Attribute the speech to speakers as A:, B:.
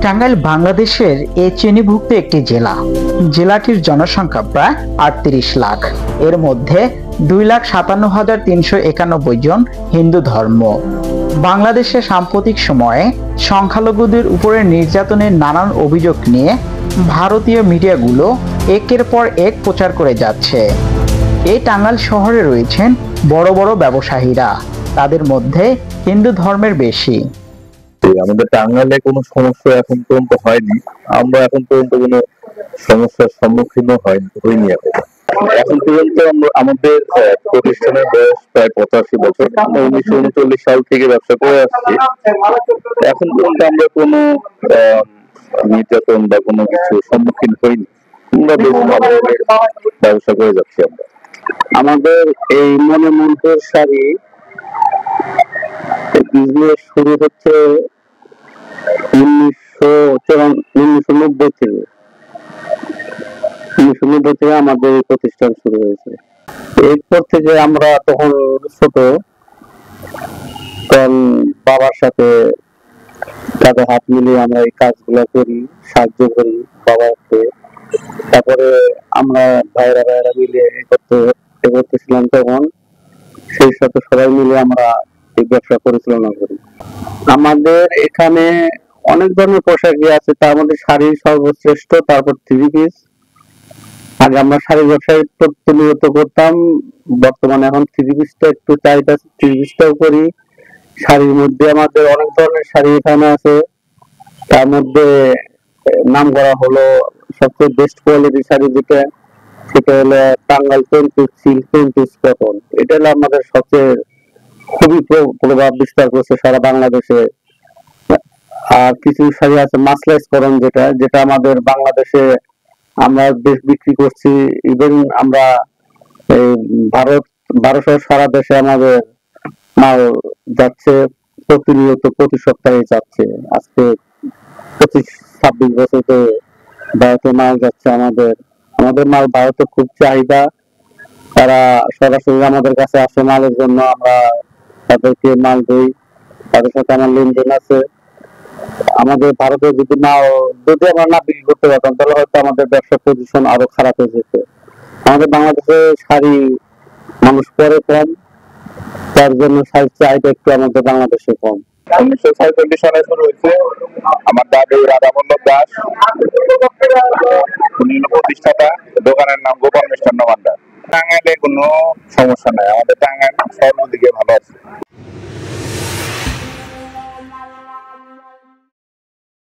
A: টাঙ্গাইল বাংলাদেশের এ শ্রেণীভুক্ত একটি জেলা। জেলাটির জনসংখ্যা প্রায় ৩৮ লাখ। এর মধ্যে 2,57,391 জন হিন্দু ধর্ম। বাংলাদেশে সাম্প্রতিক সময়ে সংখ্যালঘুদের উপরে নির্যাতনের নানান অভিযোগ নিয়ে ভারতীয় মিডিয়াগুলো একের পর এক প্রচার করে যাচ্ছে। এই টাঙ্গাইল শহরে রয়েছেন বড় বড় ব্যবসায়ীরা, তাদের মধ্যে হিন্দু ধর্মের বেশি।
B: আমাদের টাঙ্গাইলে কোনো সমস্যা এখন পর্যন্ত হয়নি, আমরা এখন পর্যন্ত কোনো সমস্যার সম্মুখীন হইনি। এখন পর্যন্ত আমাদের প্রতিষ্ঠানের বয়স প্রায় 85 বছর। 1939 সাল থেকে ব্যবসা করে আসছি। এখন পর্যন্ত আমরা কোনো নির্যাতন বা কোনো কিছু সম্মুখীন হইনি। আমরা বেশ ভালোভাবে ব্যবসা করে যাচ্ছি। আমাদের এই মনে মন্ত্রের শাড়ি বিজনেস শুরু হচ্ছে 1990 থেকে আমাদের প্রতিষ্ঠান শুরু হয়েছে। এরপর থেকে আমরা তখন ছোট, তখন বাবার সাথে তাদের হাত মিলিয়ে আমরা এই কাজগুলো করি, সাহায্য করি বাবাকে। তারপরে আমরা ভাইরা মিলিয়ে করতেছিলাম, তখন সেই সাথে সবাই মিলে আমরা এই ব্যবসা পরিচালনা করি। আমাদের এখানে অনেক ধরনের পোশাকই আছে, তার মধ্যে শাড়ি সর্বশ্রেষ্ঠ, তারপর থ্রি পিস। আগে আমরা শাড়ি ব্যবসায় প্রতিনিয়ত করতাম, বর্তমানে এখন থ্রি পিসটা একটু চাহিদা, থ্রি পিসটাও করি। শাড়ির মধ্যে আমাদের অনেক ধরনের শাড়ি এখানে আছে, তার মধ্যে নাম করা হলো সবচেয়ে বেস্ট কোয়ালিটির শাড়ি যেটা, সেটা হলো টাঙ্গাইল সিল্ক কটন। এটা হলো আমাদের সবচেয়ে খুবই প্রভাব বিস্তার করছে সারা বাংলাদেশে। আর কিছু শাড়ি আছে মাসলাইজ করন, যেটা আমাদের বাংলাদেশে আমরা বেশ বিক্রি করছি। ইভেন আমরা ভারত সারা দেশে আমাদের মাল যাচ্ছে, প্রতিনিয়ত প্রতি সপ্তাহে যাচ্ছে। আজকে 25-26 বছর ধরে ভারতে মাল যাচ্ছে। আমাদের মাল ভারতে খুব চাহিদা, তারা সরাসরি আমাদের কাছে আসে মালের জন্য, আমরা তাদেরকে মাল দিই, তাদের সাথে আমার লেনদেন আছে। আমাদের ভারতে যদি আমরা না বিক্রি করতে পারতাম, তাহলে হয়তো আমাদের ব্যবসা পজিশন আরো খারাপ হয়ে যেত। আমাদের বাংলাদেশে শাড়ি মানুষ পরে কম, তার জন্য শাড়ির চাহিদা একটু আমাদের বাংলাদেশে কম। 1947 সালে শুরু হয়েছে। আমার দাদু রাধাবল্লভ দাস, উনি প্রতিষ্ঠাতা। দোকানের নাম গোপাল মিষ্টান্ন ভান্ডার। টাঙ্গাইলে কোনো সমস্যা নাই, আমাদের টাঙ্গাইল সর্বদিকে ভালো আছে।